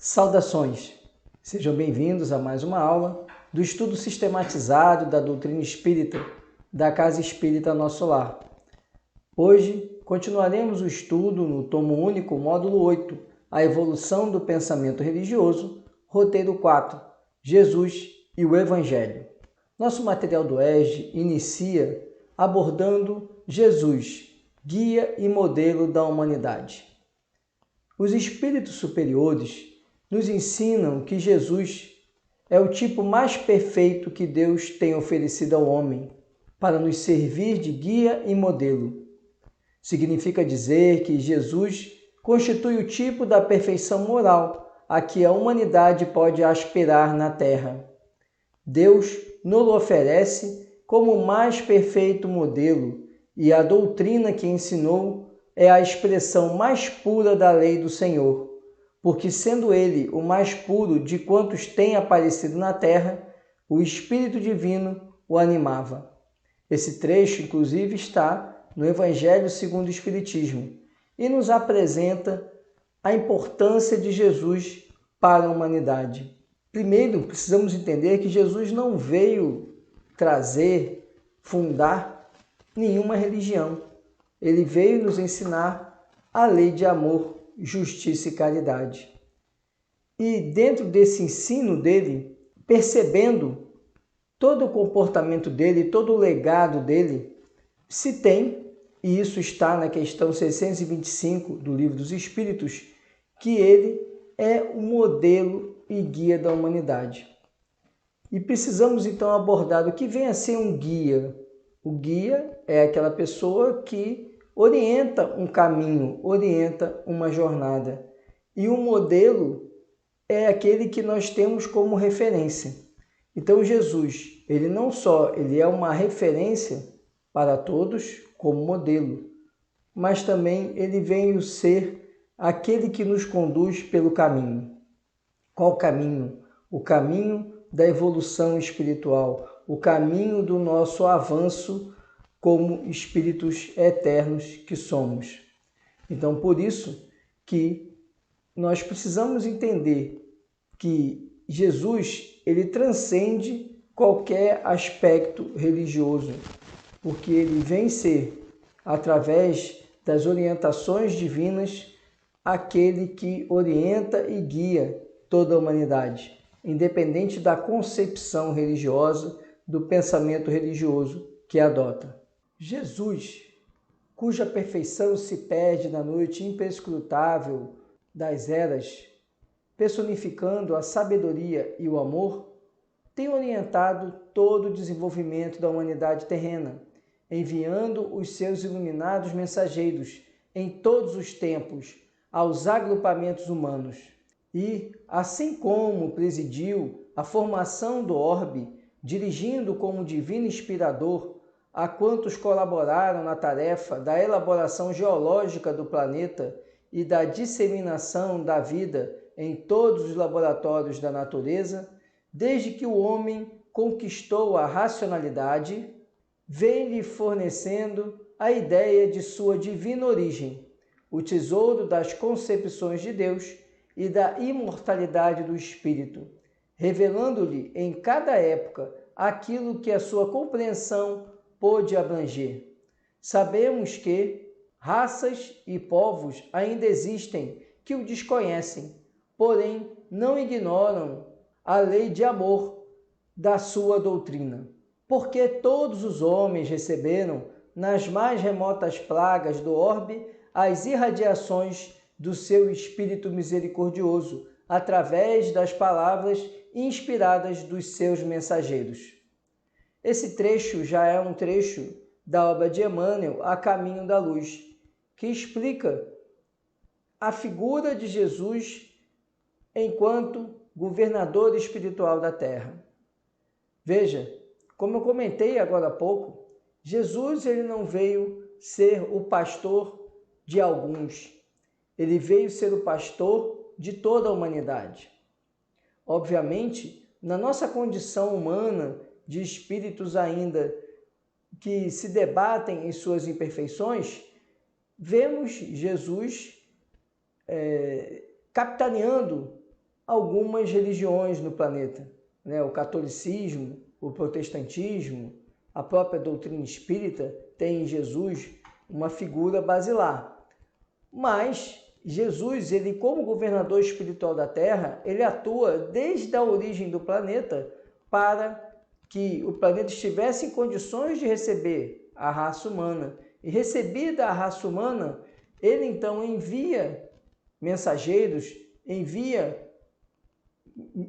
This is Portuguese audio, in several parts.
Saudações! Sejam bem-vindos a mais uma aula do estudo sistematizado da doutrina espírita da Casa Espírita Nosso Lar. Hoje continuaremos o estudo no tomo único, módulo 8, a evolução do pensamento religioso, roteiro 4, Jesus e o Evangelho. Nosso material do ESG inicia abordando Jesus, guia e modelo da humanidade. Os espíritos superiores nos ensinam que Jesus é o tipo mais perfeito que Deus tem oferecido ao homem para nos servir de guia e modelo. Significa dizer que Jesus constitui o tipo da perfeição moral a que a humanidade pode aspirar na Terra. Deus nos oferece como o mais perfeito modelo e a doutrina que ensinou é a expressão mais pura da lei do Senhor, porque sendo ele o mais puro de quantos têm aparecido na terra, o Espírito Divino o animava. Esse trecho, inclusive, está no Evangelho segundo o Espiritismo e nos apresenta a importância de Jesus para a humanidade. Primeiro, precisamos entender que Jesus não veio fundar nenhuma religião. Ele veio nos ensinar a lei de amor, justiça e caridade. E dentro desse ensino dele, percebendo todo o comportamento dele, todo o legado dele, se tem, e isso está na questão 625 do Livro dos Espíritos, que ele é o modelo e guia da humanidade. E precisamos então abordar o que vem a ser um guia. O guia é aquela pessoa que orienta um caminho, orienta uma jornada. E o modelo é aquele que nós temos como referência. Então Jesus, ele não só ele é uma referência para todos como modelo, mas também ele veio ser aquele que nos conduz pelo caminho. Qual caminho? O caminho da evolução espiritual, o caminho do nosso avanço como espíritos eternos que somos. Então, por isso que nós precisamos entender que Jesus, ele transcende qualquer aspecto religioso, porque ele vem ser, através das orientações divinas, aquele que orienta e guia toda a humanidade, independente da concepção religiosa, do pensamento religioso que adota. Jesus, cuja perfeição se perde na noite imperscrutável das eras, personificando a sabedoria e o amor, tem orientado todo o desenvolvimento da humanidade terrena, enviando os seus iluminados mensageiros em todos os tempos aos agrupamentos humanos. E, assim como presidiu a formação do orbe, dirigindo como divino inspirador a quantos colaboraram na tarefa da elaboração geológica do planeta e da disseminação da vida em todos os laboratórios da natureza, desde que o homem conquistou a racionalidade, vem-lhe fornecendo a ideia de sua divina origem, o tesouro das concepções de Deus e da imortalidade do espírito, revelando-lhe em cada época aquilo que a sua compreensão pôde abranger. Sabemos que raças e povos ainda existem que o desconhecem, porém não ignoram a lei de amor da sua doutrina. Porque todos os homens receberam, nas mais remotas pragas do orbe, as irradiações do seu Espírito misericordioso, através das palavras inspiradas dos seus mensageiros. Esse trecho já é um trecho da obra de Emmanuel, A Caminho da Luz, que explica a figura de Jesus enquanto governador espiritual da Terra. Veja, como eu comentei agora há pouco, Jesus ele não veio ser o pastor de alguns, ele veio ser o pastor de toda a humanidade. Obviamente, na nossa condição humana, de espíritos ainda que se debatem em suas imperfeições, vemos Jesus capitaneando algumas religiões no planeta, né? O catolicismo, o protestantismo, a própria doutrina espírita tem em Jesus uma figura basilar. Mas Jesus, ele como governador espiritual da Terra, ele atua desde a origem do planeta para que o planeta estivesse em condições de receber a raça humana. E recebida a raça humana, ele então envia mensageiros, envia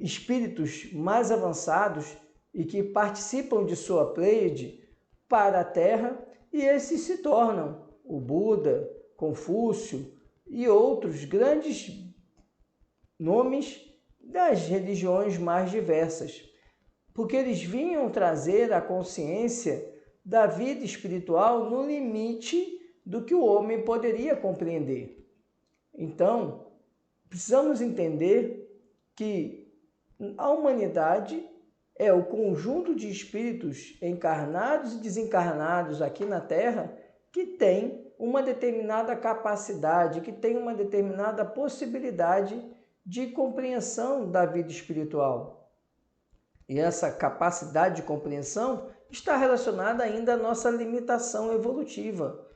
espíritos mais avançados e que participam de sua pleiade para a Terra, e esses se tornam o Buda, Confúcio e outros grandes nomes das religiões mais diversas, porque eles vinham trazer a consciência da vida espiritual no limite do que o homem poderia compreender. Então, precisamos entender que a humanidade é o conjunto de espíritos encarnados e desencarnados aqui na Terra que tem uma determinada capacidade, que tem uma determinada possibilidade de compreensão da vida espiritual. E essa capacidade de compreensão está relacionada ainda à nossa limitação evolutiva.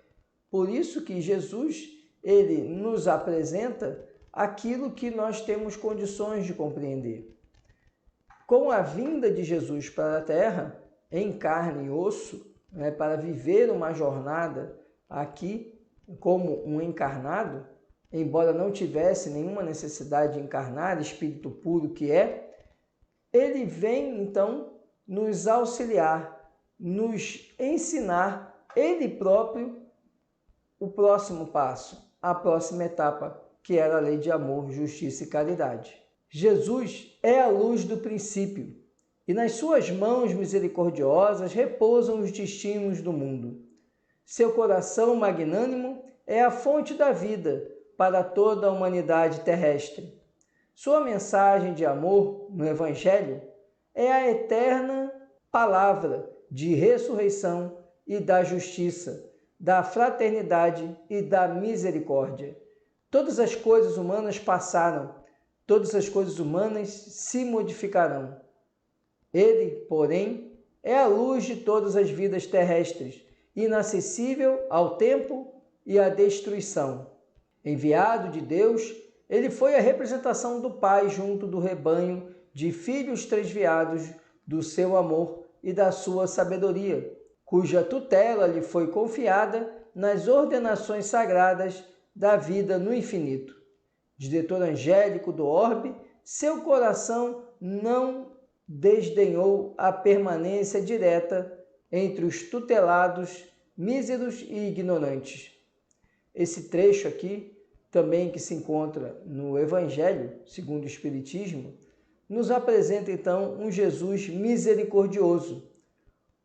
Por isso que Jesus, ele nos apresenta aquilo que nós temos condições de compreender. Com a vinda de Jesus para a Terra, em carne e osso, né, para viver uma jornada aqui como um encarnado, embora não tivesse nenhuma necessidade de encarnar, espírito puro que é, ele vem então nos auxiliar, nos ensinar ele próprio o próximo passo, a próxima etapa, que era a lei de amor, justiça e caridade. Jesus é a luz do princípio, e nas suas mãos misericordiosas repousam os destinos do mundo. Seu coração magnânimo é a fonte da vida para toda a humanidade terrestre. Sua mensagem de amor no Evangelho é a eterna palavra de ressurreição e da justiça, da fraternidade e da misericórdia. Todas as coisas humanas passaram, todas as coisas humanas se modificarão. Ele, porém, é a luz de todas as vidas terrestres, inacessível ao tempo e à destruição. Enviado de Deus, ele foi a representação do Pai junto do rebanho de filhos transviados do seu amor e da sua sabedoria, cuja tutela lhe foi confiada nas ordenações sagradas da vida no infinito. Diretor angélico do orbe, seu coração não desdenhou a permanência direta entre os tutelados, míseros e ignorantes. Esse trecho aqui, também que se encontra no Evangelho, segundo o Espiritismo, nos apresenta então um Jesus misericordioso,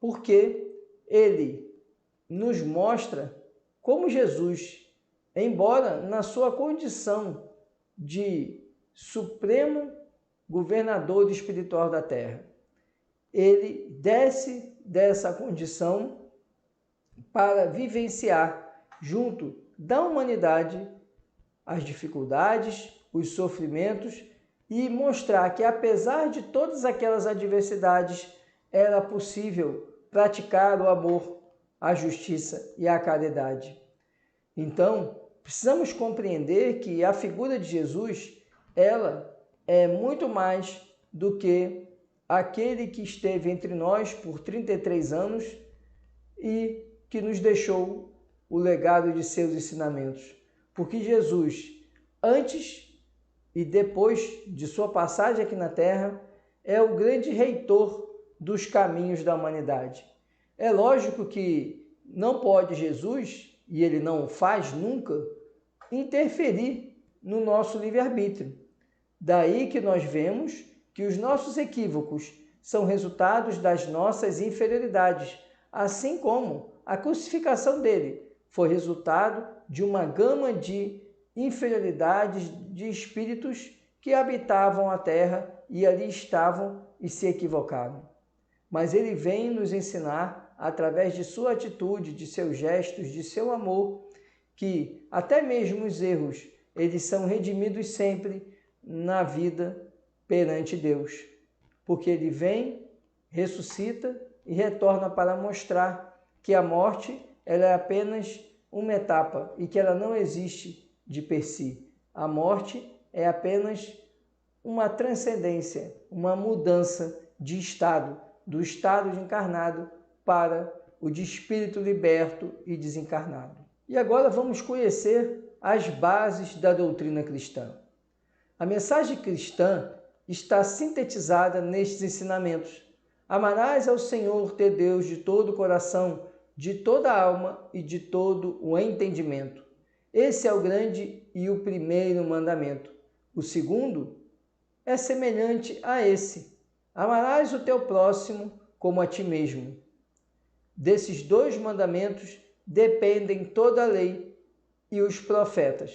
porque ele nos mostra como Jesus, embora na sua condição de supremo governador espiritual da Terra, ele desce dessa condição para vivenciar junto da humanidade as dificuldades, os sofrimentos e mostrar que apesar de todas aquelas adversidades era possível praticar o amor, a justiça e a caridade. Então, precisamos compreender que a figura de Jesus, ela é muito mais do que aquele que esteve entre nós por 33 anos e que nos deixou o legado de seus ensinamentos. Porque Jesus, antes e depois de sua passagem aqui na Terra, é o grande reitor dos caminhos da humanidade. É lógico que não pode Jesus, e ele não faz nunca, interferir no nosso livre-arbítrio. Daí que nós vemos que os nossos equívocos são resultados das nossas inferioridades, assim como a crucificação dele foi resultado de uma gama de inferioridades de espíritos que habitavam a Terra e ali estavam e se equivocaram. Mas ele vem nos ensinar, através de sua atitude, de seus gestos, de seu amor, que até mesmo os erros, eles são redimidos sempre, na vida perante Deus, porque ele vem, ressuscita e retorna para mostrar que a morte ela é apenas uma etapa e que ela não existe de per si. A morte é apenas uma transcendência, uma mudança de estado, do estado de encarnado para o de espírito liberto e desencarnado. E agora vamos conhecer as bases da doutrina cristã. A mensagem cristã está sintetizada nestes ensinamentos. Amarás ao Senhor teu Deus de todo o coração, de toda a alma e de todo o entendimento. Esse é o grande e o primeiro mandamento. O segundo é semelhante a esse. Amarás o teu próximo como a ti mesmo. Desses dois mandamentos dependem toda a lei e os profetas.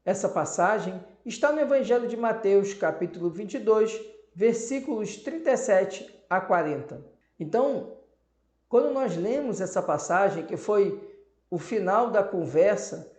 Essa passagem está no Evangelho de Mateus, capítulo 22, versículos 37 a 40. Então, quando nós lemos essa passagem, que foi o final da conversa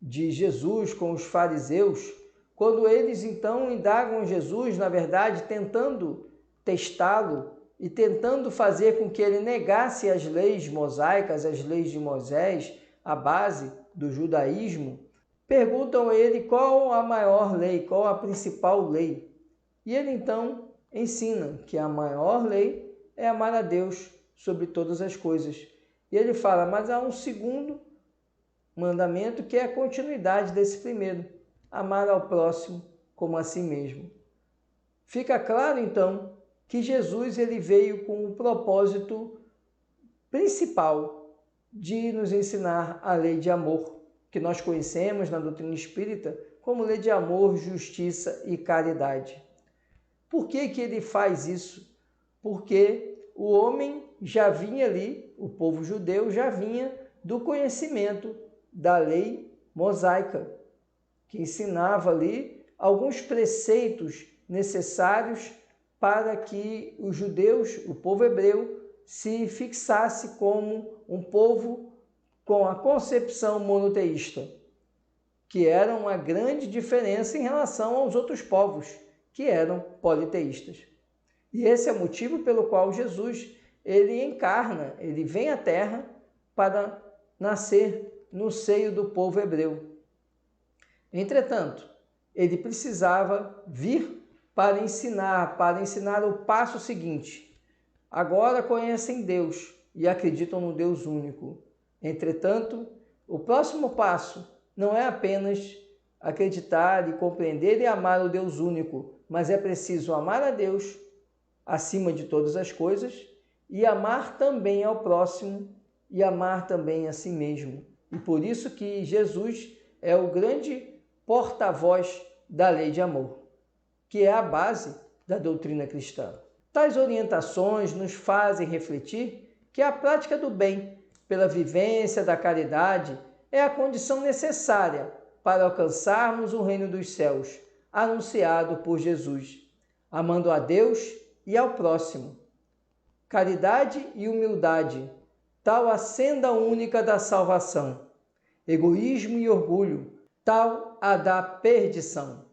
de Jesus com os fariseus, quando eles então indagam Jesus, na verdade, tentando testá-lo e tentando fazer com que ele negasse as leis mosaicas, as leis de Moisés, a base do judaísmo, perguntam a ele qual a maior lei, qual a principal lei. E ele então ensina que a maior lei é amar a Deus sobre todas as coisas. E ele fala, mas há um segundo mandamento que é a continuidade desse primeiro, amar ao próximo como a si mesmo. Fica claro então que Jesus ele veio com o propósito principal de nos ensinar a lei de amor, que nós conhecemos na doutrina espírita como lei de amor, justiça e caridade. Por que que ele faz isso? Porque o homem já vinha ali, o povo judeu já vinha do conhecimento da lei mosaica, que ensinava ali alguns preceitos necessários para que os judeus, o povo hebreu, se fixasse como um povo com a concepção monoteísta, que era uma grande diferença em relação aos outros povos, que eram politeístas. E esse é o motivo pelo qual Jesus ele encarna, ele vem à Terra para nascer no seio do povo hebreu. Entretanto, ele precisava vir para ensinar o passo seguinte. Agora conhecem Deus e acreditam no Deus único. Entretanto, o próximo passo não é apenas acreditar e compreender e amar o Deus único, mas é preciso amar a Deus acima de todas as coisas e amar também ao próximo e amar também a si mesmo. E por isso que Jesus é o grande porta-voz da lei de amor, que é a base da doutrina cristã. Tais orientações nos fazem refletir que a prática do bem pela vivência da caridade é a condição necessária para alcançarmos o reino dos céus, anunciado por Jesus, amando a Deus e ao próximo. Caridade e humildade, tal a senda única da salvação. Egoísmo e orgulho, tal a da perdição.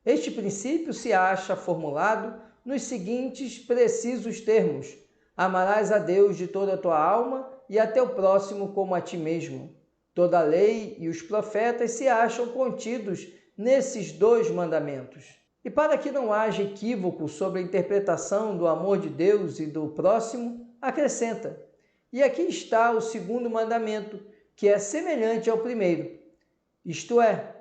Este princípio se acha formulado nos seguintes precisos termos: amarás a Deus de toda a tua alma e a teu próximo como a ti mesmo. Toda a lei e os profetas se acham contidos nesses dois mandamentos. E para que não haja equívoco sobre a interpretação do amor de Deus e do próximo, acrescenta: e aqui está o segundo mandamento, que é semelhante ao primeiro. Isto é,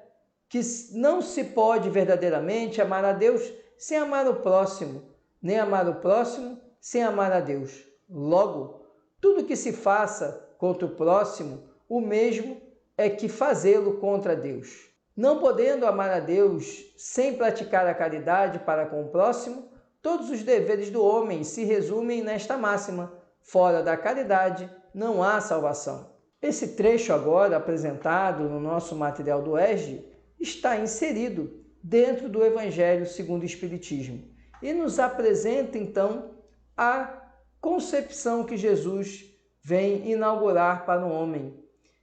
que não se pode verdadeiramente amar a Deus sem amar o próximo, nem amar o próximo sem amar a Deus. Logo, tudo que se faça contra o próximo, o mesmo é que fazê-lo contra Deus. Não podendo amar a Deus sem praticar a caridade para com o próximo, todos os deveres do homem se resumem nesta máxima: fora da caridade não há salvação. Esse trecho agora apresentado no nosso material do ESD está inserido dentro do Evangelho segundo o Espiritismo e nos apresenta então a concepção que Jesus vem inaugurar para o homem.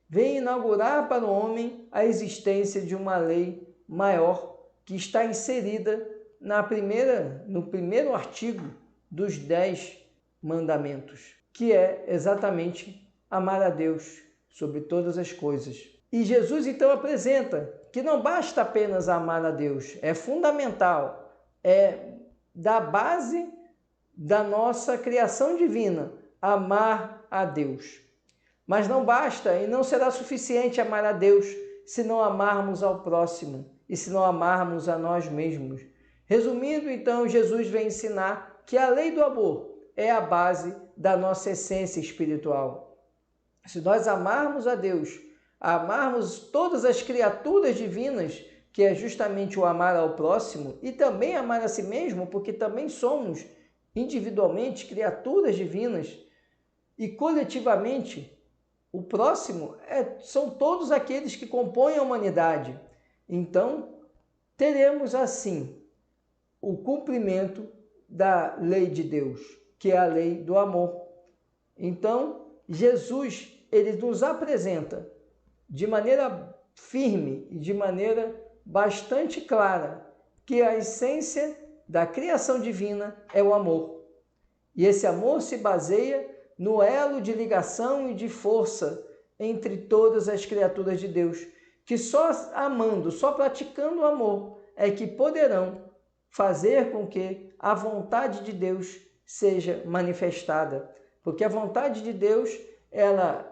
Vem inaugurar para o homem a existência de uma lei maior, que está inserida no primeiro artigo dos 10 mandamentos, que é exatamente amar a Deus sobre todas as coisas. E Jesus então apresenta que não basta apenas amar a Deus, é fundamental, é da base da nossa criação divina, amar a Deus. Mas não basta e não será suficiente amar a Deus se não amarmos ao próximo e se não amarmos a nós mesmos. Resumindo, então, Jesus vem ensinar que a lei do amor é a base da nossa essência espiritual. Se nós amarmos a Deus, amarmos todas as criaturas divinas, que é justamente o amar ao próximo e também amar a si mesmo, porque também somos individualmente criaturas divinas e coletivamente o próximo são todos aqueles que compõem a humanidade. Então, teremos assim o cumprimento da lei de Deus, que é a lei do amor. Então, Jesus, ele nos apresenta de maneira firme e de maneira bastante clara que a essência da criação divina é o amor. E esse amor se baseia no elo de ligação e de força entre todas as criaturas de Deus, que só amando, só praticando o amor é que poderão fazer com que a vontade de Deus seja manifestada. Porque a vontade de Deus, ela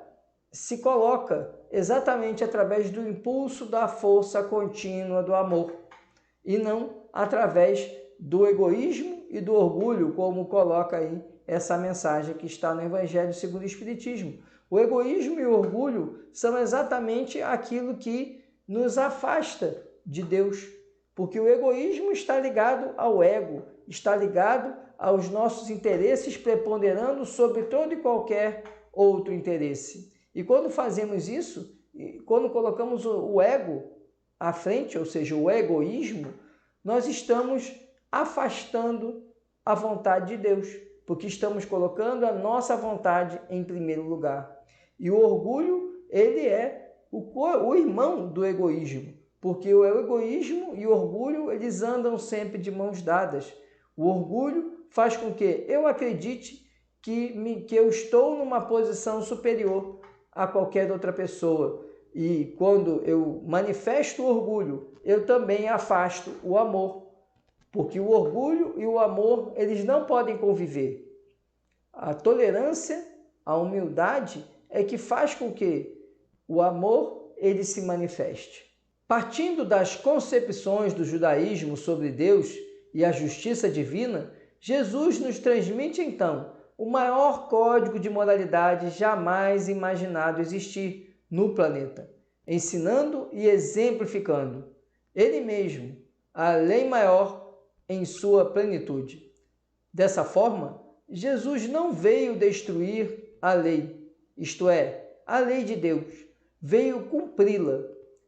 se coloca exatamente através do impulso da força contínua do amor e não através do egoísmo e do orgulho, como coloca aí essa mensagem que está no Evangelho segundo o Espiritismo. O egoísmo e o orgulho são exatamente aquilo que nos afasta de Deus, porque o egoísmo está ligado ao ego, está ligado aos nossos interesses preponderando sobre todo e qualquer outro interesse. E quando fazemos isso, quando colocamos o ego à frente, ou seja, o egoísmo, nós estamos afastando a vontade de Deus, porque estamos colocando a nossa vontade em primeiro lugar. E o orgulho, ele é o irmão do egoísmo, porque o egoísmo e o orgulho, eles andam sempre de mãos dadas. O orgulho faz com que eu acredite que eu estou numa posição superior a qualquer outra pessoa. E quando eu manifesto o orgulho, eu também afasto o amor. Porque o orgulho e o amor, eles não podem conviver. A tolerância, a humildade é que faz com que o amor ele se manifeste. Partindo das concepções do judaísmo sobre Deus e a justiça divina, Jesus nos transmite então o maior código de moralidade jamais imaginado existir no planeta, ensinando e exemplificando ele mesmo a lei maior em sua plenitude. Dessa forma, Jesus não veio destruir a lei, isto é, a lei de Deus, veio cumpri-la,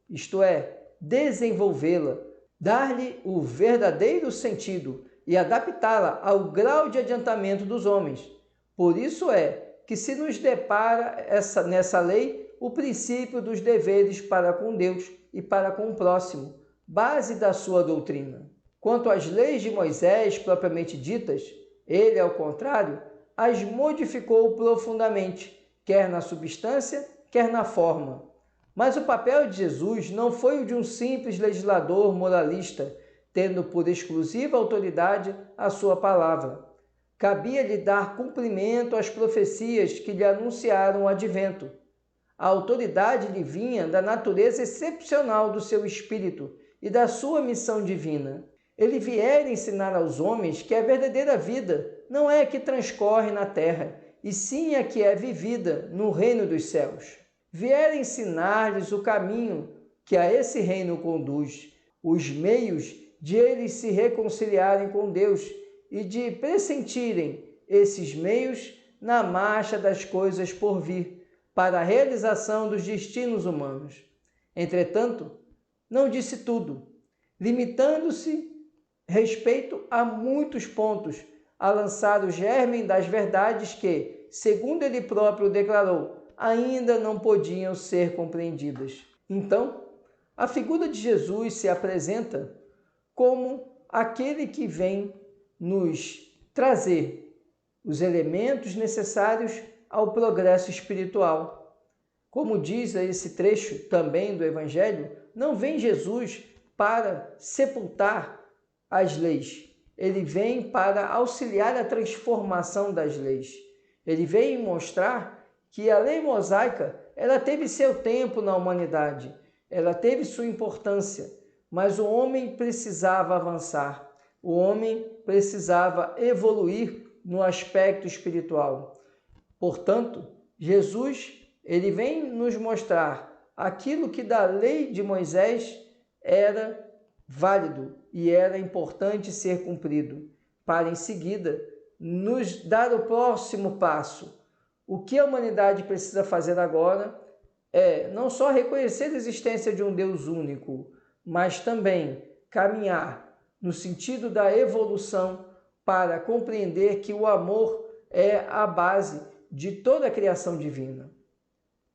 isto é, desenvolvê-la, dar-lhe o verdadeiro sentido e adaptá-la ao grau de adiantamento dos homens. Por isso é que se nos depara nessa lei o princípio dos deveres para com Deus e para com o próximo, base da sua doutrina. Quanto às leis de Moisés propriamente ditas, ele, ao contrário, as modificou profundamente, quer na substância, quer na forma. Mas o papel de Jesus não foi o de um simples legislador moralista, tendo por exclusiva autoridade a sua palavra. Cabia-lhe dar cumprimento às profecias que lhe anunciaram o advento. A autoridade lhe vinha da natureza excepcional do seu espírito e da sua missão divina. Ele viera ensinar aos homens que a verdadeira vida não é a que transcorre na terra, e sim a que é vivida no reino dos céus. Viera ensinar-lhes o caminho que a esse reino conduz, os meios de eles se reconciliarem com Deus e de pressentirem esses meios na marcha das coisas por vir, para a realização dos destinos humanos. Entretanto, não disse tudo, limitando-se respeito a muitos pontos, a lançar o germe das verdades que, segundo ele próprio declarou, ainda não podiam ser compreendidas. Então, a figura de Jesus se apresenta como aquele que vem nos trazer os elementos necessários ao progresso espiritual. Como diz esse trecho também do Evangelho, não vem Jesus para sepultar as leis. Ele vem para auxiliar a transformação das leis. Ele vem mostrar que a lei mosaica, ela teve seu tempo na humanidade, ela teve sua importância, mas o homem precisava avançar, o homem precisava evoluir no aspecto espiritual. Portanto, Jesus, ele vem nos mostrar aquilo que da lei de Moisés era válido e era importante ser cumprido, para em seguida nos dar o próximo passo. O que a humanidade precisa fazer agora é não só reconhecer a existência de um Deus único, mas também caminhar no sentido da evolução para compreender que o amor é a base de toda a criação divina.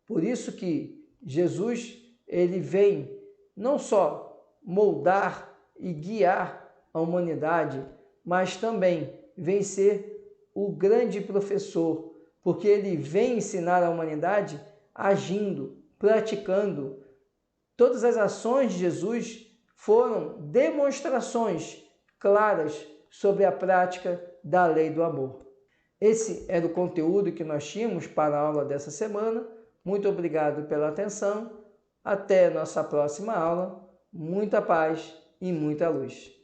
Por isso que Jesus, ele vem não só moldar e guiar a humanidade, mas também vem ser o grande professor, porque ele vem ensinar a humanidade agindo, praticando. Todas as ações de Jesus foram demonstrações claras sobre a prática da lei do amor. Esse era o conteúdo que nós tínhamos para a aula dessa semana. Muito obrigado pela atenção. Até nossa próxima aula. Muita paz e muita luz.